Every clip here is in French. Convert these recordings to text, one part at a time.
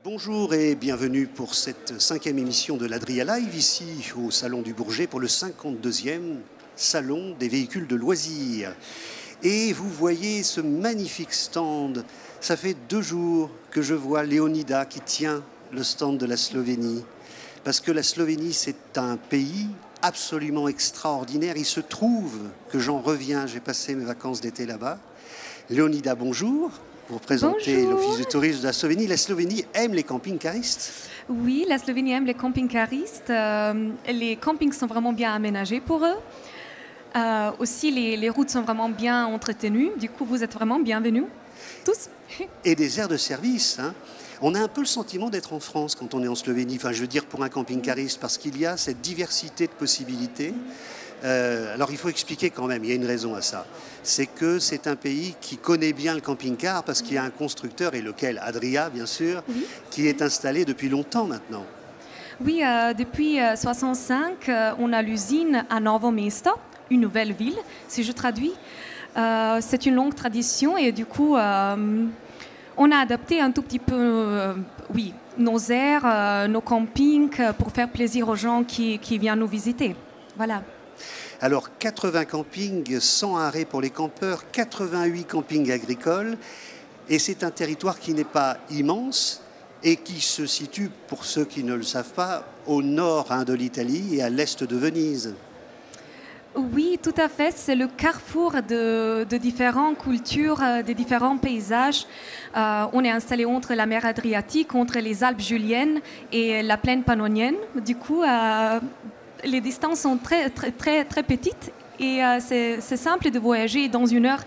Bonjour et bienvenue pour cette 5e émission de l'Adria Live, ici au Salon du Bourget pour le 52e Salon des véhicules de loisirs. Et vous voyez ce magnifique stand. Ça fait 2 jours que je vois Leonida qui tient le stand de la Slovénie. Parce que la Slovénie, c'est un pays absolument extraordinaire. Il se trouve que j'en reviens, j'ai passé mes vacances d'été là-bas. Leonida, bonjour. Vous représentez l'Office du tourisme de la Slovénie. La Slovénie aime les camping-caristes? Oui, la Slovénie aime les camping-caristes. Les campings sont vraiment bien aménagés pour eux. Aussi, les routes sont vraiment bien entretenues. Du coup, vous êtes vraiment bienvenus, tous. Et des aires de service, hein. On a un peu le sentiment d'être en France quand on est en Slovénie. Enfin, je veux dire pour un camping-cariste, parce qu'il y a cette diversité de possibilités. Alors, il faut expliquer quand même, il y a une raison à ça. C'est que c'est un pays qui connaît bien le camping-car parce qu'il y a un constructeur, et lequel, Adria, bien sûr, Oui. qui est installé depuis longtemps maintenant. Oui, depuis 1965, on a l'usine à Novo Mesto, une nouvelle ville, si je traduis. C'est une longue tradition et du coup, on a adapté un tout petit peu, oui, nos aires, nos campings pour faire plaisir aux gens qui viennent nous visiter. Voilà. Alors, 80 campings, 100 arrêts pour les campeurs, 88 campings agricoles. Et c'est un territoire qui n'est pas immense et qui se situe, pour ceux qui ne le savent pas, au nord de l'Italie et à l'est de Venise. Oui, tout à fait. C'est le carrefour de différentes cultures, de différents paysages. On est installé entre la mer Adriatique, entre les Alpes juliennes et la plaine pannonienne. Du coup, les distances sont très petites et c'est simple de voyager dans 1 heure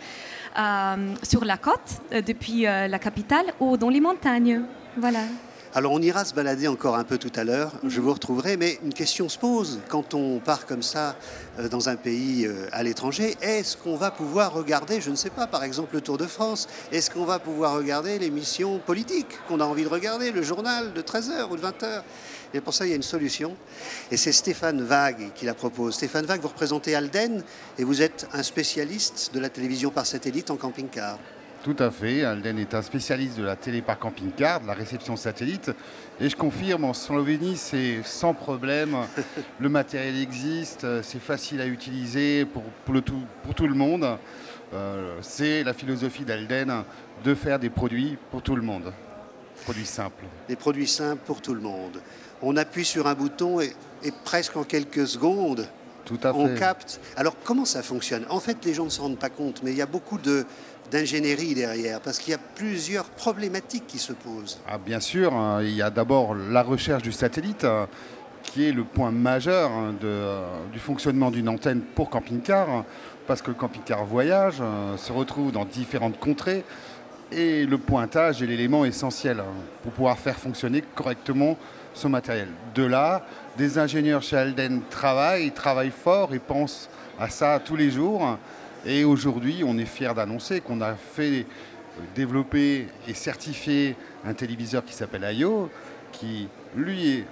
sur la côte, depuis la capitale, ou dans les montagnes. Voilà. Alors on ira se balader encore un peu tout à l'heure, je vous retrouverai, mais une question se pose quand on part comme ça dans un pays à l'étranger. Est-ce qu'on va pouvoir regarder, je ne sais pas, par exemple le Tour de France? Est-ce qu'on va pouvoir regarder l'émission politique qu'on a envie de regarder, le journal de 13h ou de 20h? Et pour ça, il y a une solution. Et c'est Stéphane Waag qui la propose. Stéphane Waag, vous représentez Alden et vous êtes un spécialiste de la télévision par satellite en camping-car. Tout à fait. Alden est un spécialiste de la télé par camping-car, de la réception satellite. Et je confirme, en Slovénie, c'est sans problème. Le matériel existe, c'est facile à utiliser pour tout le monde. C'est la philosophie d'Alden de faire des produits pour tout le monde. Produits simples. Des produits simples pour tout le monde. On appuie sur un bouton et presque en quelques secondes, on capte. Alors, comment ça fonctionne? En fait, les gens ne se rendent pas compte, mais il y a beaucoup d'ingénierie derrière, parce qu'il y a plusieurs problématiques qui se posent. Ah, bien sûr, il y a d'abord la recherche du satellite, qui est le point majeur du fonctionnement d'une antenne pour camping-car, parce que le camping-car voyage, se retrouve dans différentes contrées, et le pointage est l'élément essentiel pour pouvoir faire fonctionner correctement son matériel. De là, des ingénieurs chez Alden travaillent fort et pensent à ça tous les jours. Et aujourd'hui, on est fiers d'annoncer qu'on a fait développer et certifier un téléviseur qui s'appelle IO, qui, lui,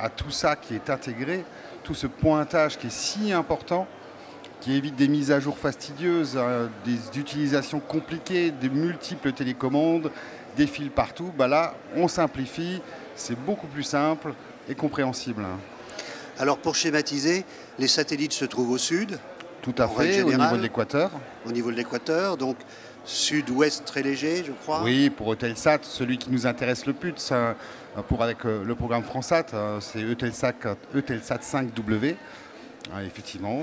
a tout ça qui est intégré, tout ce pointage qui est si important, qui évite des mises à jour fastidieuses, des utilisations compliquées, des multiples télécommandes, des fils partout. Bah là, on simplifie, c'est beaucoup plus simple et compréhensible. Alors, pour schématiser, les satellites se trouvent au sud. Tout à fait, au niveau de l'équateur. Au niveau de l'équateur, donc sud-ouest très léger, je crois. Oui, pour Eutelsat, celui qui nous intéresse le plus, avec le programme Fransat, c'est Eutelsat 5W. Effectivement,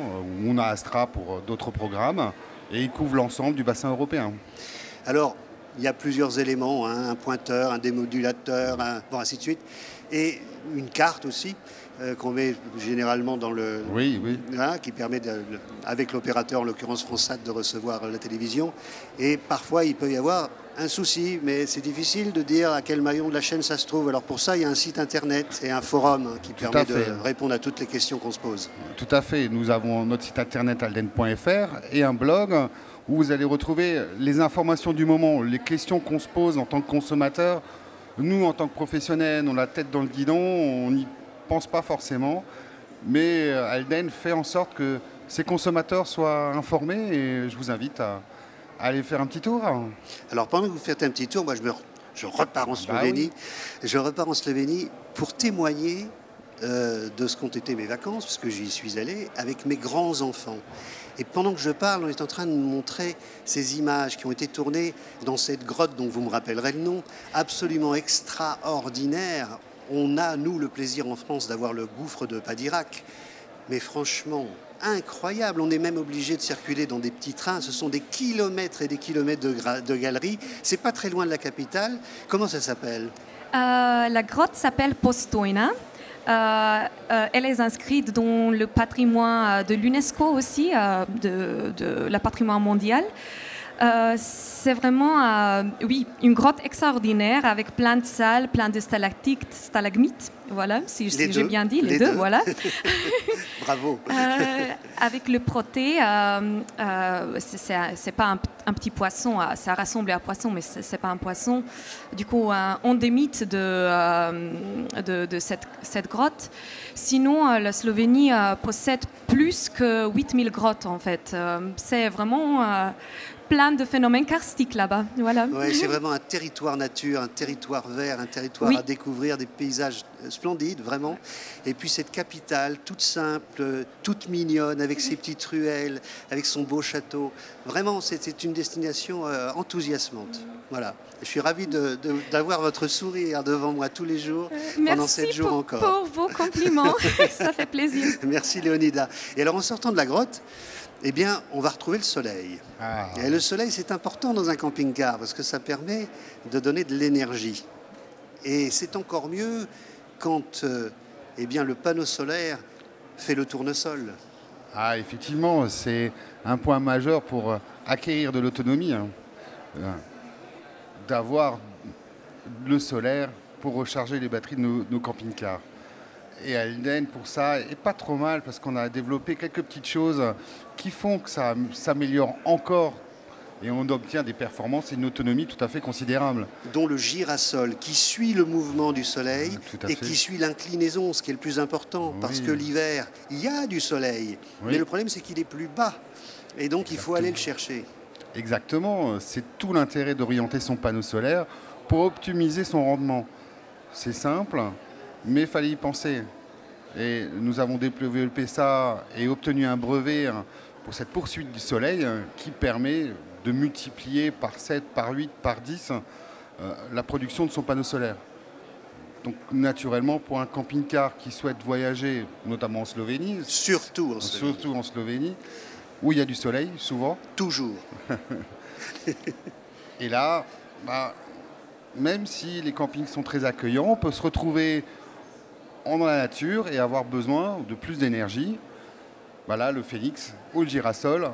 on a Astra pour d'autres programmes, et il couvre l'ensemble du bassin européen. Alors, il y a plusieurs éléments, hein, un pointeur, un démodulateur, bon, ainsi de suite, et une carte aussi, qu'on met généralement dans le... Oui. Hein, qui permet, avec l'opérateur, en l'occurrence Fransat, de recevoir la télévision. Et parfois, il peut y avoir un souci, mais c'est difficile de dire à quel maillon de la chaîne ça se trouve. Alors pour ça, il y a un site internet et un forum qui permet de répondre à toutes les questions qu'on se pose. Tout à fait. Nous avons notre site internet alden.fr et un blog où vous allez retrouver les informations du moment, les questions qu'on se pose en tant que consommateur. Nous, en tant que professionnels, on a la tête dans le guidon, on n'y pense pas forcément, mais Alden fait en sorte que ces consommateurs soient informés et je vous invite à aller faire un petit tour. Alors pendant que vous faites un petit tour, moi je repars en Slovénie. Je repars en Slovénie pour témoigner de ce qu'ont été mes vacances, parce que j'y suis allé, avec mes grands-enfants. Et pendant que je parle, on est en train de nous montrer ces images qui ont été tournées dans cette grotte dont vous me rappellerez le nom, absolument extraordinaire. On a, nous, le plaisir en France d'avoir le gouffre de Padirac, mais franchement, incroyable. On est même obligé de circuler dans des petits trains. Ce sont des kilomètres et des kilomètres de galeries. C'est pas très loin de la capitale. Comment ça s'appelle? La grotte s'appelle Postojna. Elle est inscrite dans le patrimoine de l'UNESCO aussi, de la patrimoine mondial. C'est vraiment oui, une grotte extraordinaire avec plein de salles, plein de stalactites, stalagmites. Voilà, si j'ai bien dit, les deux. Voilà. Bravo. Avec le proté, c'est pas un petit poisson, ça ressemble à un poisson, mais c'est pas un poisson. Du coup, endémite de cette grotte. Sinon, la Slovénie possède plus que 8000 grottes, en fait. C'est vraiment plein de phénomènes karstiques là-bas. Voilà. Ouais, c'est vraiment un territoire nature, un territoire vert, un territoire à découvrir, des paysages splendides, vraiment. Et puis cette capitale, toute simple, toute mignonne, avec ses petites ruelles, avec son beau château. Vraiment, c'était une destination enthousiasmante. Voilà. Je suis ravi d'avoir votre sourire devant moi tous les jours, pendant 7 jours encore. Merci pour vos compliments, ça fait plaisir. Merci Léonida. Et alors en sortant de la grotte, eh bien, on va retrouver le soleil. Et le soleil, c'est important dans un camping-car parce que ça permet de donner de l'énergie. Et c'est encore mieux quand eh bien, le panneau solaire fait le tournesol. Ah, effectivement, c'est un point majeur pour acquérir de l'autonomie, d'avoir le solaire pour recharger les batteries de nos camping-cars. Et Halden, pour ça, est pas trop mal parce qu'on a développé quelques petites choses qui font que ça s'améliore encore et on obtient des performances et une autonomie tout à fait considérable. Dont le girasol qui suit le mouvement du soleil et qui suit l'inclinaison, ce qui est le plus important, parce que l'hiver, il y a du soleil, mais le problème c'est qu'il est plus bas et donc il faut aller le chercher. Exactement, c'est tout l'intérêt d'orienter son panneau solaire pour optimiser son rendement. C'est simple, mais il fallait y penser. Et nous avons développé ça et obtenu un brevet pour cette poursuite du soleil qui permet de multiplier par 7, par 8, par 10 la production de son panneau solaire. Donc naturellement, pour un camping-car qui souhaite voyager, notamment en Slovénie, surtout en Slovénie, où il y a du soleil, souvent. Toujours. Et là, même si les campings sont très accueillants, on peut se retrouver dans la nature et avoir besoin de plus d'énergie. Voilà, le phénix ou le girasol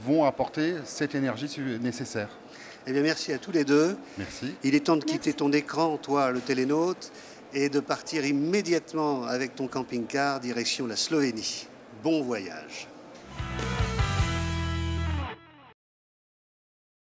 vont apporter cette énergie nécessaire. Eh bien, merci à tous les deux. Merci. Il est temps de quitter ton écran, toi, le télénaute, et de partir immédiatement avec ton camping-car direction la Slovénie. Bon voyage.